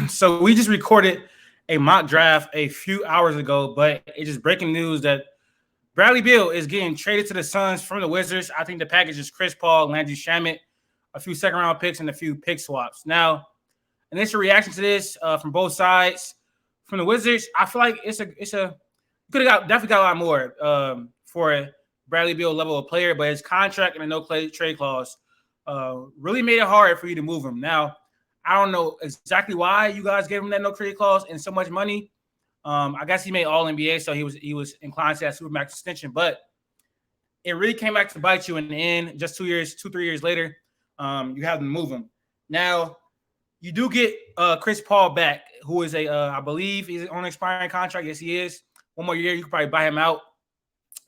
So we just recorded a mock draft a few hours ago, but it's just breaking news that Bradley Beal is getting traded to the Suns from the Wizards. I think the package is Chris Paul, Landry Shamet, a few second round picks, and a few pick swaps. Now, initial reaction to this from both sides. From the Wizards, I feel like it's a could have definitely got a lot more for a Bradley Beal level of player, but his contract and a trade clause really made it hard for you to move him. Now, I don't know exactly why you guys gave him that no trade clause and so much money. I guess he made All NBA, so he was inclined to that supermax extension, but it really came back to bite you in the end. Just 3 years later, you have to move him. Now, you do get Chris Paul back, who is I believe he's on an expiring contract. Yes, he is. One more year, you could probably buy him out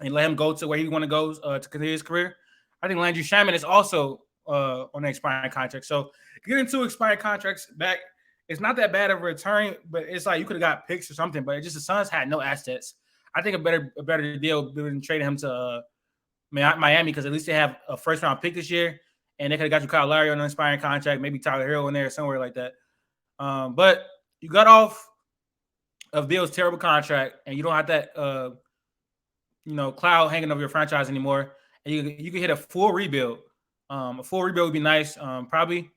and let him go to where he want to go to continue his career. I think Landry Shamet is also on an expiring contract. So getting two expiring contracts back, it's not that bad of a return, but it's like you could have got picks or something. But it's just the Suns had no assets. I think a better deal would have traded him to Miami because at least they have a first round pick this year, and they could have got you Kyle Lowry on an expiring contract, maybe Tyler Hero in there somewhere like that. But you got off of Beal's terrible contract, and you don't have that cloud hanging over your franchise anymore, and you can hit a full rebuild. A full rebuild would be nice. Probably,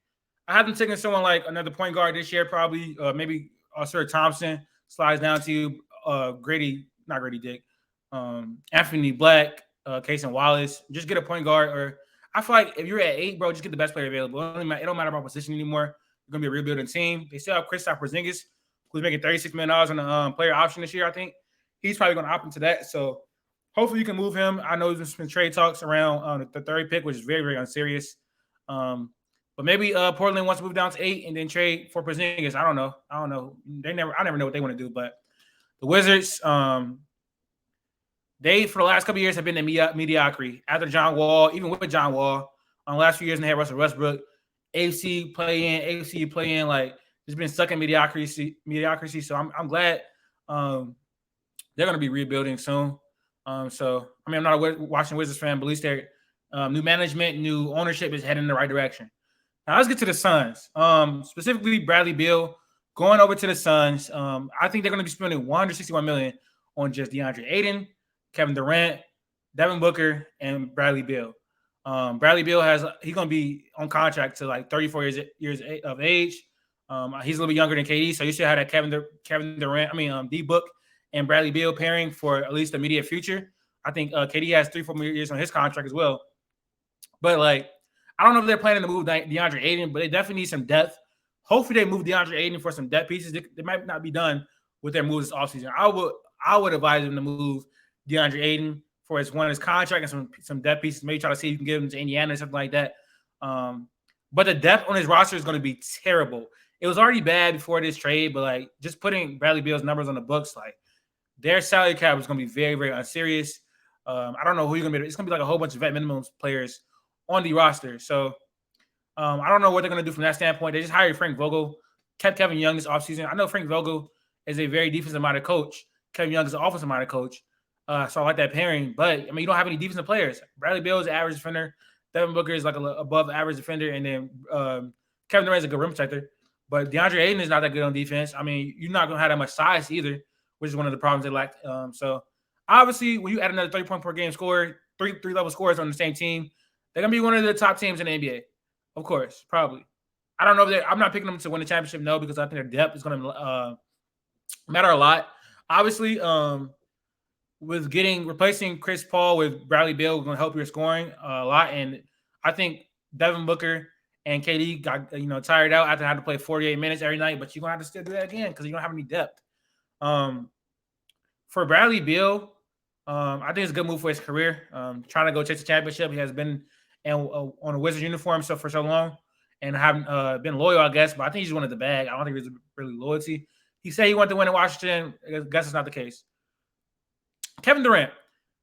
I haven't taken someone like another point guard this year. Probably, maybe Sir Thompson slides down to you. Not Grady Dick, Anthony Black, Cason Wallace. Just get a point guard, or I feel like if you're at 8, bro, just get the best player available. It don't matter about position anymore. You're gonna be a rebuilding team. They still have Kristaps Porzingis, who's making $36 million on the player option this year. I think he's probably gonna opt into that. So hopefully you can move him. I know there's been trade talks around the third pick, which is very, very unserious. But maybe Portland wants to move down to 8 and then trade for Porzingis. I don't know. I never know what they want to do. But the Wizards, they for the last couple of years have been in mediocrity. After John Wall, even with John Wall, on the last few years they had Russell Westbrook, AFC play in, like it's been stuck in mediocrity. So I'm glad they're going to be rebuilding soon. So I mean, I'm not a Washington Wizards fan, but at least their new management, new ownership is heading in the right direction. Now let's get to the Suns. Specifically Bradley Beal going over to the Suns. I think they're going to be spending $161 million on just DeAndre Ayton, Kevin Durant, Devin Booker, and Bradley Beal. Bradley Beal he's going to be on contract to like 34 years of age. He's a little bit younger than KD, so you should have that Kevin Durant. D-Book and Bradley Beal pairing for at least the immediate future. I think KD has 3-4 more years on his contract as well. But like, I don't know if they're planning to move DeAndre Ayton, but they definitely need some depth. Hopefully, they move DeAndre Ayton for some depth pieces. They might not be done with their moves this offseason. I would advise them to move DeAndre Ayton for his contract and some depth pieces. Maybe try to see if you can give him to Indiana or something like that. But the depth on his roster is going to be terrible. It was already bad before this trade, but like just putting Bradley Beal's numbers on the books, like their salary cap is going to be very, very unserious. I don't know who you're going to be. It's going to be like a whole bunch of vet minimums players on the roster. So I don't know what they're going to do from that standpoint. They just hired Frank Vogel, kept Kevin Young this offseason. I know Frank Vogel is a very defensive-minded coach. Kevin Young is an offensive-minded coach. So I like that pairing. But, I mean, you don't have any defensive players. Bradley Beal is an average defender. Devin Booker is like an above-average defender. And then Kevin Durant is a good rim protector. But DeAndre Ayton is not that good on defense. I mean, you're not going to have that much size either, which is one of the problems they lack. So, obviously, when you add another 30-point-per-game scorer, three level scorers on the same team, they're going to be one of the top teams in the NBA. Of course, probably. I don't know if I'm not picking them to win the championship, no, because I think their depth is going to matter a lot. Obviously, with replacing Chris Paul with Bradley Beal is going to help your scoring a lot. And I think Devin Booker and KD got tired out after having to play 48 minutes every night, but you're going to have to still do that again because you don't have any depth. For Bradley Beal, I think it's a good move for his career. Trying to go chase a championship. He has been on a Wizards uniform for so long and haven't been loyal, I guess. But I think he just wanted the bag. I don't think there's really loyalty. He said he wanted to win in Washington. I guess it's not the case. Kevin Durant,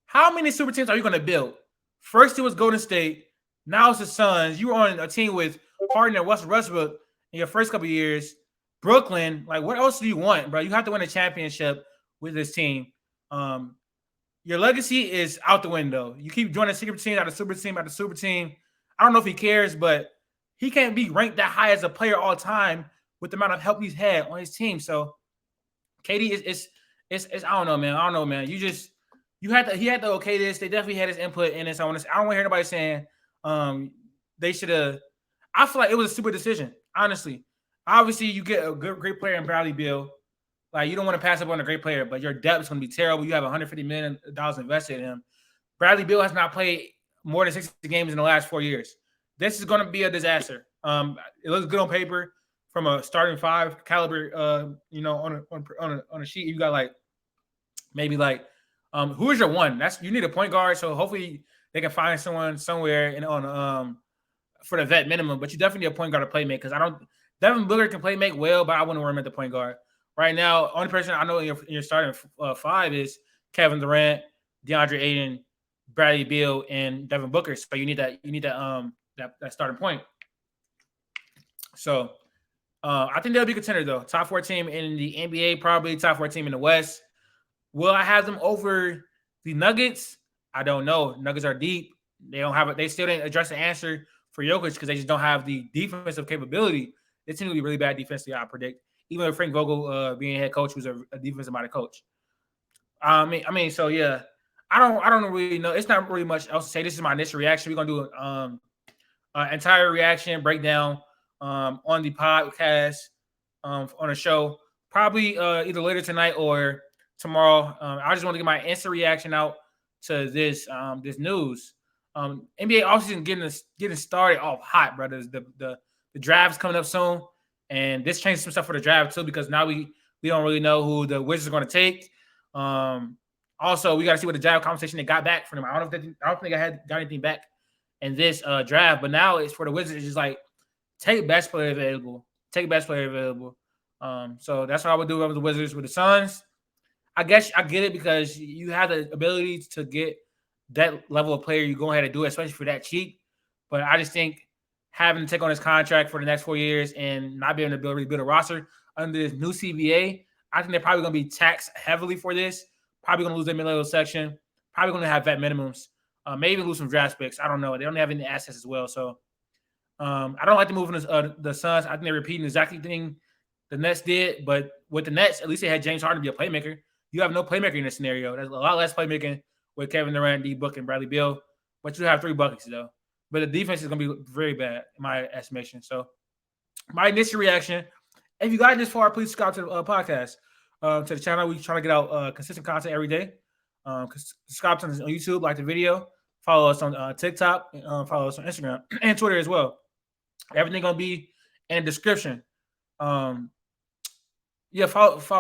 how many super teams are you going to build? First it was Golden State. Now it's the Suns. You were on a team with Harden and Russell Westbrook in your first couple of years. Brooklyn, like what else do you want, bro? You have to win a championship with this team. Your legacy is out the window. You keep joining super team out of super team out of super team. I don't know if he cares, but he can't be ranked that high as a player all time with the amount of help he's had on his team. So KD is I don't know, man. I don't know, man. He had to okay this. They definitely had his input in this. I don't want to hear anybody saying they should have. I feel like it was a stupid decision, honestly. Obviously, you get a great player in Bradley Beal. Like, you don't want to pass up on a great player, but your depth is going to be terrible. You have $150 million invested in him. Bradley Beal has not played more than 60 games in the last 4 years. This is going to be a disaster. It looks good on paper from a starting five caliber. On a sheet, you got like maybe like who is your one? You need a point guard. So hopefully they can find someone somewhere for the vet minimum. But you definitely need a point guard to play make, because Devin Booker can play make well, but I wouldn't worry about the point guard. Right now, only person I know in your starting five is Kevin Durant, DeAndre Ayton, Bradley Beal, and Devin Booker. So you need that starting point. So I think they'll be a contender though. Top 4 team in the NBA, probably top 4 team in the West. Will I have them over the Nuggets? I don't know. Nuggets are deep. They still didn't address the answer for Jokic because they just don't have the defensive capability. It's going to be really bad defensively, I predict. Even with Frank Vogel being head coach, who's a defensive-minded coach. So yeah, I don't really know. It's not really much else to say. This is my initial reaction. We're gonna do an entire reaction breakdown on the podcast on a show, probably either later tonight or tomorrow. I just want to get my instant reaction out to this news. NBA offseason getting started off hot, brothers. The draft's coming up soon. And this changes some stuff for the draft too, because now we don't really know who the Wizards are going to take. Also, we got to see what the draft conversation they got back from them. I don't think I got anything back in this draft, but now it's for the Wizards. It's just like take best player available. Take best player available. So that's what I would do with the Wizards. With the Suns, I guess I get it because you have the ability to get that level of player. You go ahead and do it, especially for that cheap. But I just think having to take on this contract for the next 4 years and not being able to build a roster under this new CBA, I think they're probably going to be taxed heavily for this. Probably going to lose their mid-level section. Probably going to have vet minimums. Maybe lose some draft picks. I don't know. They don't have any assets as well. So I don't like the move in the Suns. I think they're repeating exactly the thing the Nets did. But with the Nets, at least they had James Harden be a playmaker. You have no playmaker in this scenario. There's a lot less playmaking with Kevin Durant, D Book, and Bradley Beal. But you have 3 buckets, though. But the defense is going to be very bad, in my estimation. So my initial reaction, if you got this far, please subscribe to the podcast, to the channel. We're trying to get out consistent content every day. Subscribe to us on YouTube, like the video. Follow us on TikTok. Follow us on Instagram and Twitter as well. Everything going to be in the description.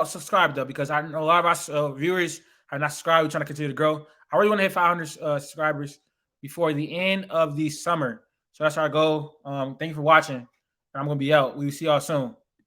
Subscribe, though, because I know a lot of us viewers are not subscribed. We're trying to continue to grow. I really want to hit 500 subscribers before the end of the summer. So that's our goal. Thank you for watching. I'm going to be out. We'll see y'all soon.